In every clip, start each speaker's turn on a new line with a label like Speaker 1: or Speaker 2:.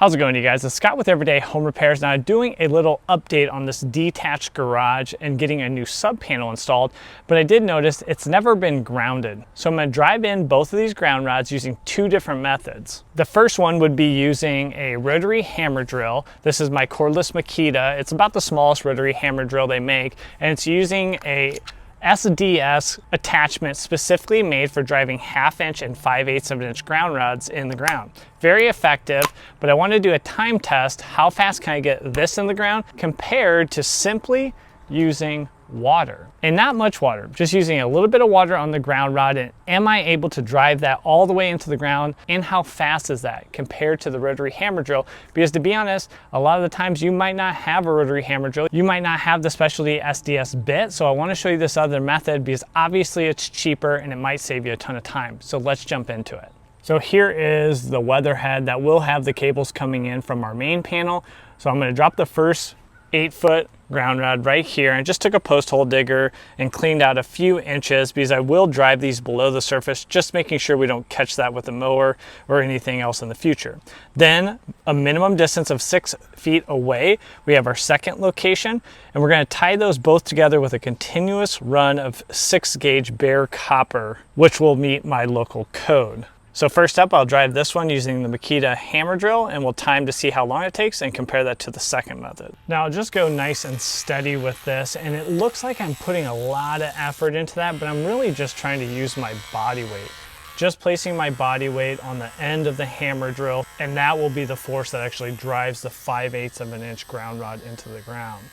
Speaker 1: How's it going, you guys? It's Scott with Everyday Home Repairs. Now I'm doing a little update on this detached garage and getting a new sub panel installed, but I did notice it's never been grounded. So I'm going to drive in both of these ground rods using two different methods. The first one would be using a rotary hammer drill. This is my cordless Makita. It's about the smallest rotary hammer drill they make, and it's using a SDS attachment specifically made for driving 1/2 inch and 5/8 of an inch ground rods in the ground. Very effective, but I want to do a time test. How fast can I get this in the ground compared to simply using water? And not much water, just using a little bit of water on the ground rod. And am I able to drive that all the way into the ground? And how fast is that compared to the rotary hammer drill? Because to be honest, a lot of the times you might not have a rotary hammer drill. You might not have the specialty SDS bit. So I want to show you this other method because obviously it's cheaper and it might save you a ton of time. So let's jump into it. So here is the weatherhead that will have the cables coming in from our main panel. So I'm going to drop the first 8-foot ground rod right here, and just took a post hole digger and cleaned out a few inches because I will drive these below the surface, just making sure we don't catch that with a mower or anything else in the future. Then a minimum distance of 6 feet away, we have our second location, and we're going to tie those both together with a continuous run of 6-gauge bare copper, which will meet my local code. So first up, I'll drive this one using the Makita hammer drill, and we'll time to see how long it takes and compare that to the second method. Now I'll just go nice and steady with this, and it looks like I'm putting a lot of effort into that, but I'm really just trying to use my body weight. Just placing my body weight on the end of the hammer drill, and that will be the force that actually drives the 5/8 of an inch ground rod into the ground.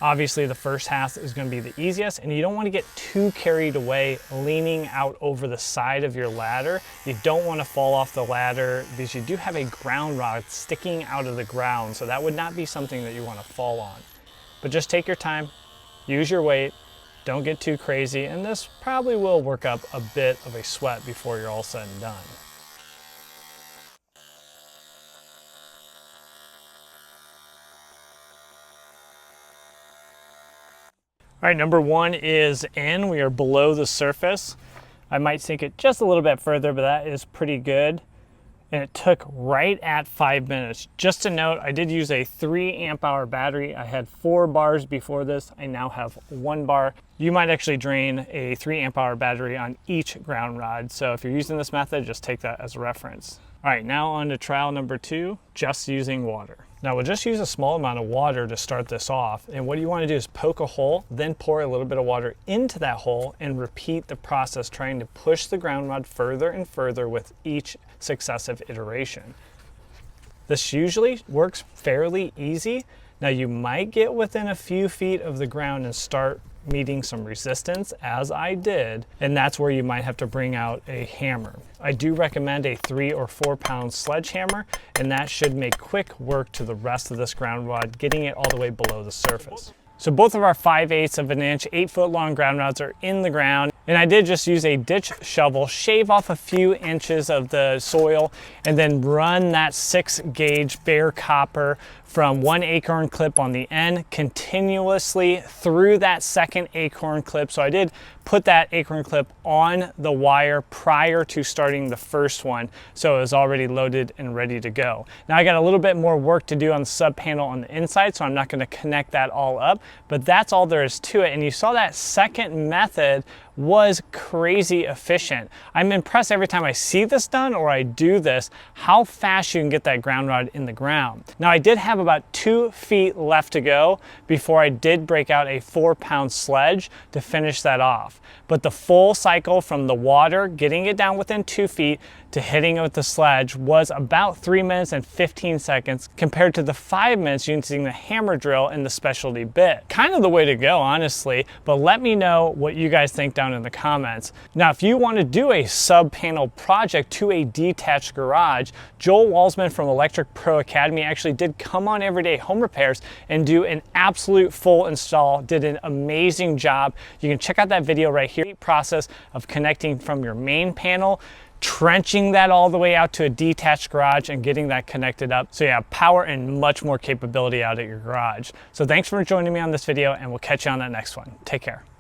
Speaker 1: Obviously the first half is going to be the easiest, and you don't want to get too carried away leaning out over the side of your ladder. You don't want to fall off the ladder because you do have a ground rod sticking out of the ground, so that would not be something that you want to fall on. But just take your time, use your weight, don't get too crazy, and this probably will work up a bit of a sweat before you're all said and done. All right, number one is in. We are below the surface. I might sink it just a little bit further, but that is pretty good. And it took right at 5 minutes. Just to note, I did use a 3 amp hour battery. I had 4 bars before this. I now have 1 bar. You might actually drain a 3 amp hour battery on each ground rod. So if you're using this method, just take that as a reference. All right, now on to trial number 2, just using water. Now we'll just use a small amount of water to start this off. And what you want to do is poke a hole, then pour a little bit of water into that hole and repeat the process, trying to push the ground rod further and further with each successive iteration. This usually works fairly easy. Now you might get within a few feet of the ground and start meeting some resistance, as I did, and that's where you might have to bring out a hammer. I do recommend a 3 or 4 pound sledgehammer, and that should make quick work to the rest of this ground rod, getting it all the way below the surface. So both of our 5/8 of an inch, 8-foot long ground rods are in the ground, and I did just use a ditch shovel, shave off a few inches of the soil, and then run that 6-gauge bare copper from one acorn clip on the end continuously through that second acorn clip. So I did put that acorn clip on the wire prior to starting the first one, so it was already loaded and ready to go. Now I got a little bit more work to do on the sub panel on the inside, so I'm not going to connect that all up, but that's all there is to it. And you saw that second method was crazy efficient. I'm impressed every time I see this done or I do this, how fast you can get that ground rod in the ground. Now I did have about 2 feet left to go before I did break out a 4-pound sledge to finish that off. But the full cycle from the water, getting it down within 2 feet, to hitting it with the sledge was about 3 minutes and 15 seconds compared to the 5 minutes using the hammer drill and the specialty bit. Kind of the way to go, honestly, but let me know what you guys think down in the comments. Now, if you want to do a sub panel project to a detached garage, Joel Walsman from Electric Pro Academy actually did come on Everyday Home Repairs and do an absolute full install, did an amazing job. You can check out that video right here. Process of connecting from your main panel, trenching that all the way out to a detached garage and getting that connected up so you have power and much more capability out at your garage. So thanks for joining me on this video, and we'll catch you on that next one. Take care.